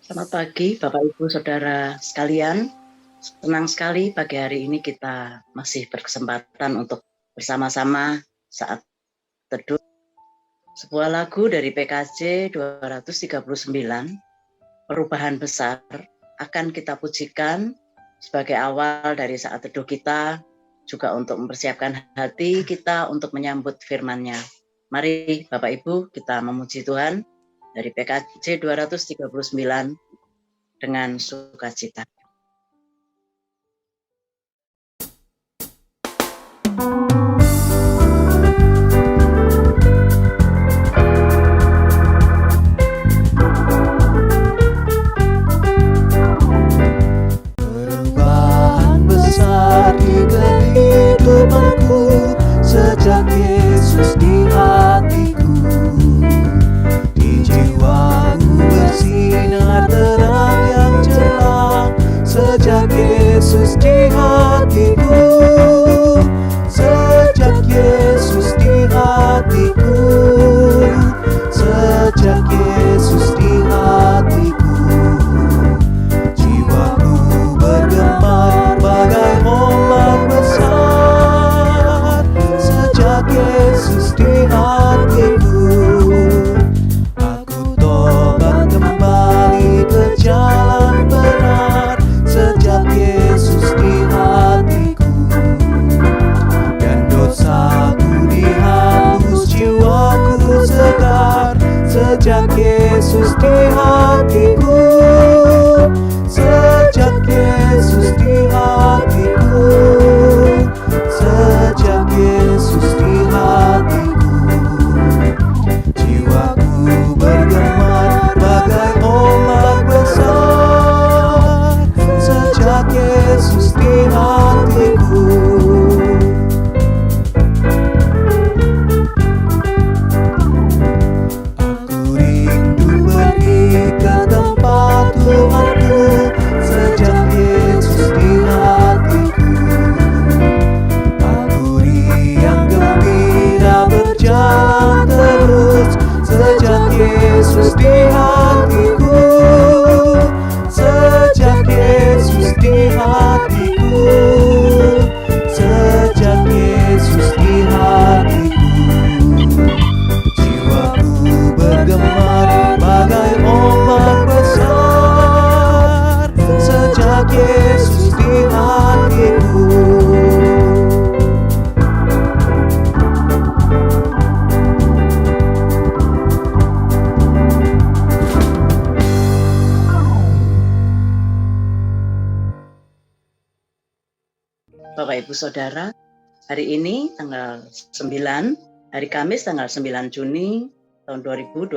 Selamat pagi Bapak Ibu Saudara sekalian. Senang sekali pagi hari ini kita masih berkesempatan untuk bersama-sama saat teduh. Sebuah lagu dari PKJ 239, Perubahan Besar, akan kita pujikan sebagai awal dari saat teduh kita, juga untuk mempersiapkan hati kita untuk menyambut firman-Nya. Mari Bapak Ibu kita memuji Tuhan dari PKJ 239 dengan sukacita. Perubahan besar di kehidupanku sejak Yesus di hatiku. Di jiwaku bersinar terang yang celang sejak Yesus di hatiku. Sejak Yesus di hatiku. Sejak Yesus di hatiku. Jiwaku bergema bagai ombak besar sejak Yesus di hatiku. Aku tobat kembali ke jalan benar sejak Yesus di hatiku. Dan dosaku dihapus, jiwaku segar sejak Yesus di hatiku. Sejak Yesus di hatiku. Sejak Yesus di hatiku. Jiwaku bergema bagai ombak besar sejak Yesus di hatiku. Aku rindu pergi ke tempat Tuhanku sejak Yesus di hatiku. Aku riang gembira berjalan terus sejak Yesus di hatiku. Sejak Yesus di hatiku. Sejak Yesus di hatiku. Jiwaku bergema bagai ombak besar sejak Yesus di hatiku. Bapak Ibu Saudara, hari ini tanggal 9, hari Kamis tanggal 9 Juni tahun 2022,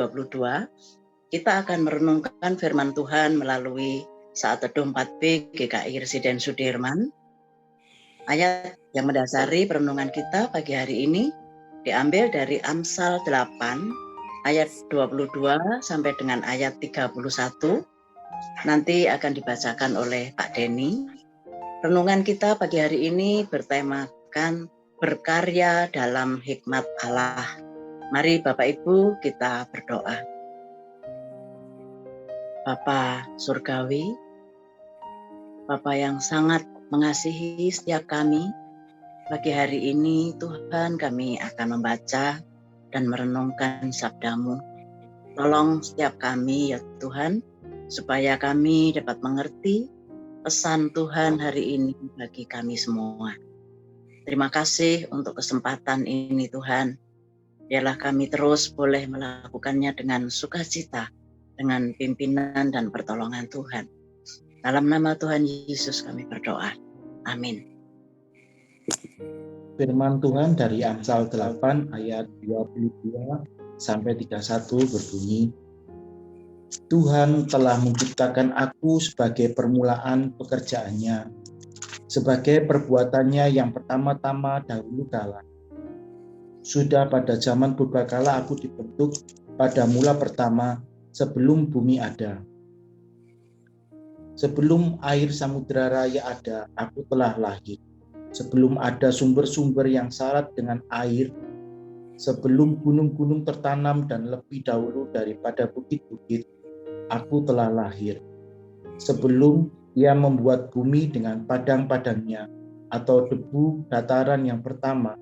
kita akan merenungkan firman Tuhan melalui saat teduh 4B GKI Residen Sudirman. Ayat yang mendasari perenungan kita pagi hari ini diambil dari Amsal 8 ayat 22 sampai dengan ayat 31. Nanti akan dibacakan oleh Pak Denny. Renungan kita pagi hari ini bertemakan berkarya dalam hikmat Allah. Mari Bapak Ibu kita berdoa. Bapa Surgawi, Bapa yang sangat mengasihi setiap kami, pagi hari ini Tuhan kami akan membaca dan merenungkan sabda-Mu. Tolong setiap kami ya Tuhan, supaya kami dapat mengerti pesan Tuhan hari ini bagi kami semua. Terima kasih untuk kesempatan ini Tuhan. Biarlah kami terus boleh melakukannya dengan sukacita, dengan pimpinan dan pertolongan Tuhan. Dalam nama Tuhan Yesus kami berdoa. Amin. Firman Tuhan dari Amsal 8 ayat 22 sampai 31 berbunyi, Tuhan telah menciptakan aku sebagai permulaan pekerjaannya, sebagai perbuatannya yang pertama-tama dahulu kala. Sudah pada zaman purbakala aku dibentuk pada mula pertama sebelum bumi ada. Sebelum air samudera raya ada, aku telah lahir. Sebelum ada sumber-sumber yang syarat dengan air, sebelum gunung-gunung tertanam dan lebih dahulu daripada bukit-bukit, aku telah lahir. Sebelum ia membuat bumi dengan padang-padangnya atau debu dataran yang pertama,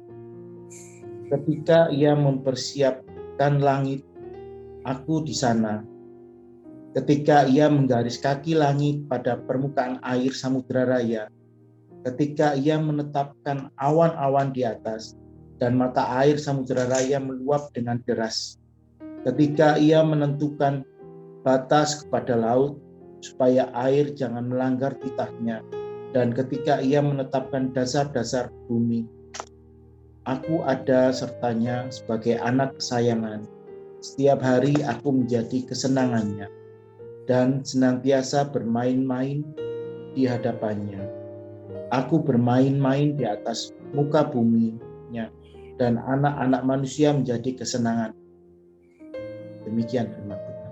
ketika ia mempersiapkan langit, aku di sana. Ketika ia menggaris kaki langit pada permukaan air samudera raya, ketika ia menetapkan awan-awan di atas, dan mata air samudera raya meluap dengan deras, ketika ia menentukan batas kepada laut, supaya air jangan melanggar titahnya, dan ketika ia menetapkan dasar-dasar bumi, aku ada sertanya sebagai anak kesayangan. Setiap hari aku menjadi kesenangannya, dan senantiasa bermain-main di hadapannya. Aku bermain-main di atas muka buminya, dan anak-anak manusia menjadi kesenangan. Demikian firman Tuhan.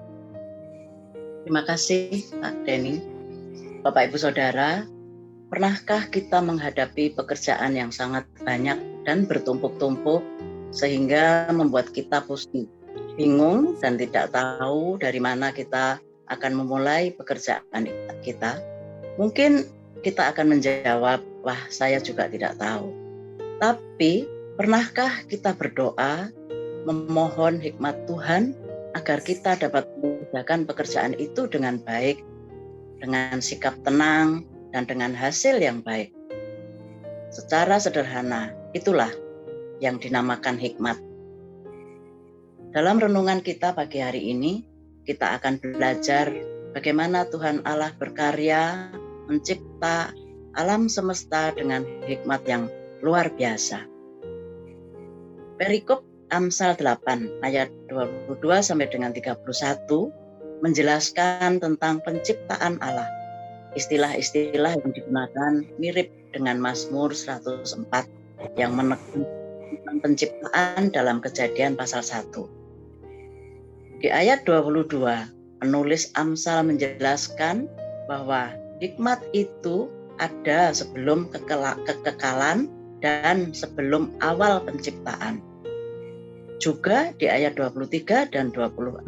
Terima kasih Pak Denny. Bapak Ibu Saudara, pernahkah kita menghadapi pekerjaan yang sangat banyak dan bertumpuk-tumpuk sehingga membuat kita pusing, bingung, dan tidak tahu dari mana kita akan memulai pekerjaan kita? Mungkin kita akan menjawab, wah saya juga tidak tahu. Tapi pernahkah kita berdoa memohon hikmat Tuhan agar kita dapat mengerjakan pekerjaan itu dengan baik, dengan sikap tenang, dan dengan hasil yang baik? Secara sederhana, itulah yang dinamakan hikmat. Dalam renungan kita pagi hari ini, kita akan belajar bagaimana Tuhan Allah berkarya mencipta alam semesta dengan hikmat yang luar biasa. Perikop Amsal 8 ayat 22 sampai dengan 31 menjelaskan tentang penciptaan Allah. Istilah-istilah yang digunakan mirip dengan Mazmur 104 yang menekankan tentang penciptaan dalam Kejadian pasal 1. Di ayat 22, penulis Amsal menjelaskan bahwa hikmat itu ada sebelum kekekalan dan sebelum awal penciptaan. Juga di ayat 23 dan 26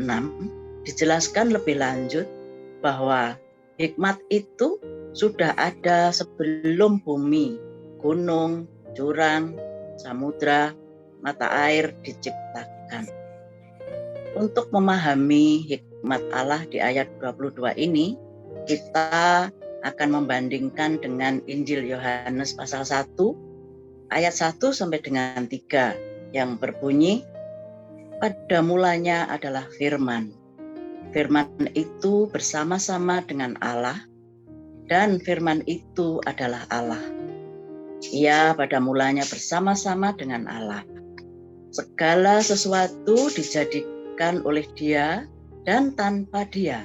dijelaskan lebih lanjut bahwa hikmat itu sudah ada sebelum bumi, gunung, jurang, samudra, mata air diciptakan. Untuk memahami hikmat Allah di ayat 22 ini, kita akan membandingkan dengan Injil Yohanes pasal 1 ayat 1 sampai dengan 3 yang berbunyi, pada mulanya adalah firman. Firman itu bersama-sama dengan Allah, dan firman itu adalah Allah. Ia pada mulanya bersama-sama dengan Allah. Segala sesuatu dijadikan oleh Dia, dan tanpa Dia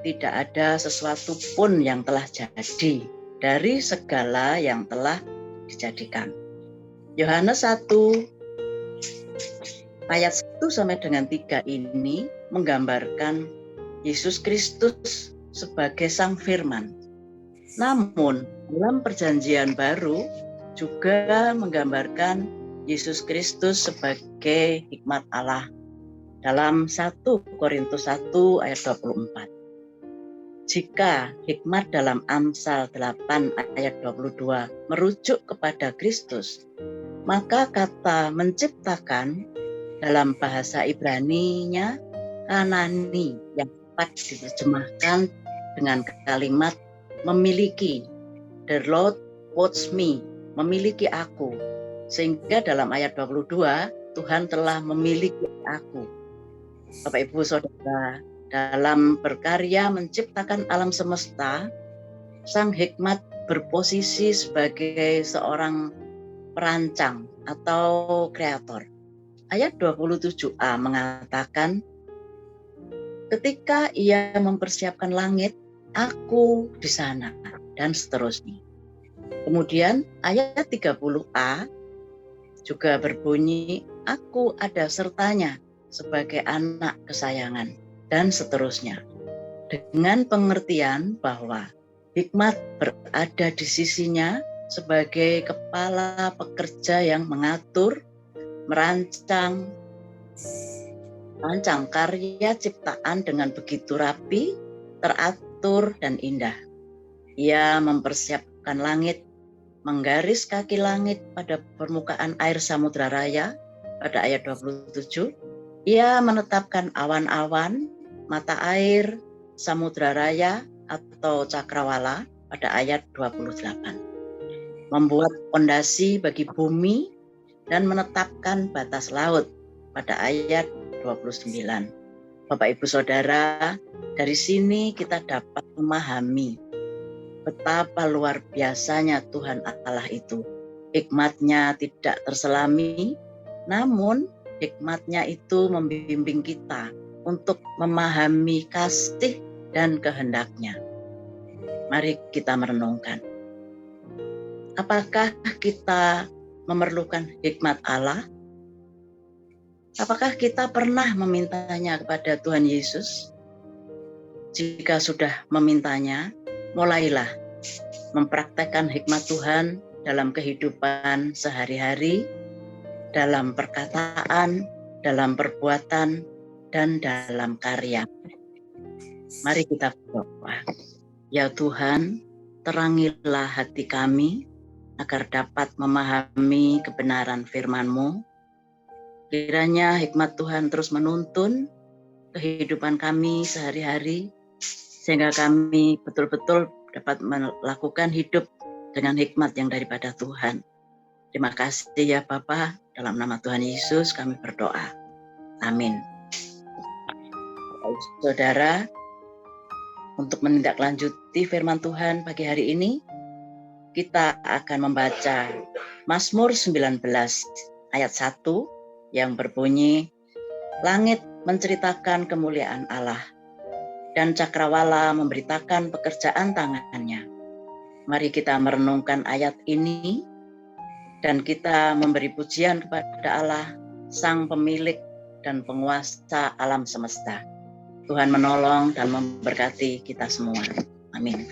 tidak ada sesuatu pun yang telah jadi dari segala yang telah dijadikan. Yohanes 1 ayat 1 sampai dengan 3 ini menggambarkan Yesus Kristus sebagai Sang Firman. Namun dalam Perjanjian Baru juga menggambarkan Yesus Kristus sebagai hikmat Allah dalam 1 Korintus 1 ayat 24. Jika hikmat dalam Amsal 8 ayat 22 merujuk kepada Kristus, maka kata menciptakan dalam bahasa Ibrani-nya Kanani yang dapat diterjemahkan dengan kalimat memiliki. The Lord wants me, memiliki aku. Sehingga dalam ayat 22, Tuhan telah memiliki aku. Bapak Ibu Saudara, dalam berkarya menciptakan alam semesta, Sang Hikmat berposisi sebagai seorang perancang atau kreator. Ayat 27a mengatakan, ketika ia mempersiapkan langit, aku di sana, dan seterusnya. Kemudian ayat 30a juga berbunyi, aku ada sertanya sebagai anak kesayangan, dan seterusnya. Dengan pengertian bahwa hikmat berada di sisinya sebagai kepala pekerja yang mengatur, merancang, Rancang karya ciptaan dengan begitu rapi, teratur, dan indah. Ia mempersiapkan langit, menggaris kaki langit pada permukaan air Samudra Raya pada ayat 27. Ia menetapkan awan-awan, mata air, Samudra Raya atau Cakrawala pada ayat 28. Membuat fondasi bagi bumi dan menetapkan batas laut pada ayat 29. Bapak Ibu Saudara, dari sini kita dapat memahami betapa luar biasanya Tuhan Allah itu. Hikmat-Nya tidak terselami, namun hikmat-Nya itu membimbing kita untuk memahami kasih dan kehendak-Nya. Mari kita merenungkan. Apakah kita memerlukan hikmat Allah? Apakah kita pernah memintanya kepada Tuhan Yesus? Jika sudah memintanya, mulailah mempraktekkan hikmat Tuhan dalam kehidupan sehari-hari, dalam perkataan, dalam perbuatan, dan dalam karya. Mari kita berdoa. Ya Tuhan, terangilah hati kami agar dapat memahami kebenaran firman-Mu. Kiranya hikmat Tuhan terus menuntun kehidupan kami sehari-hari, sehingga kami betul-betul dapat melakukan hidup dengan hikmat yang daripada Tuhan. Terima kasih ya Bapa, dalam nama Tuhan Yesus kami berdoa. Amin. Saudara, untuk menindaklanjuti firman Tuhan pagi hari ini, kita akan membaca Mazmur 19 ayat 1 yang berbunyi, langit menceritakan kemuliaan Allah, dan cakrawala memberitakan pekerjaan tangannya. Mari kita merenungkan ayat ini, dan kita memberi pujian kepada Allah, Sang Pemilik dan Penguasa alam semesta. Tuhan menolong dan memberkati kita semua. Amin.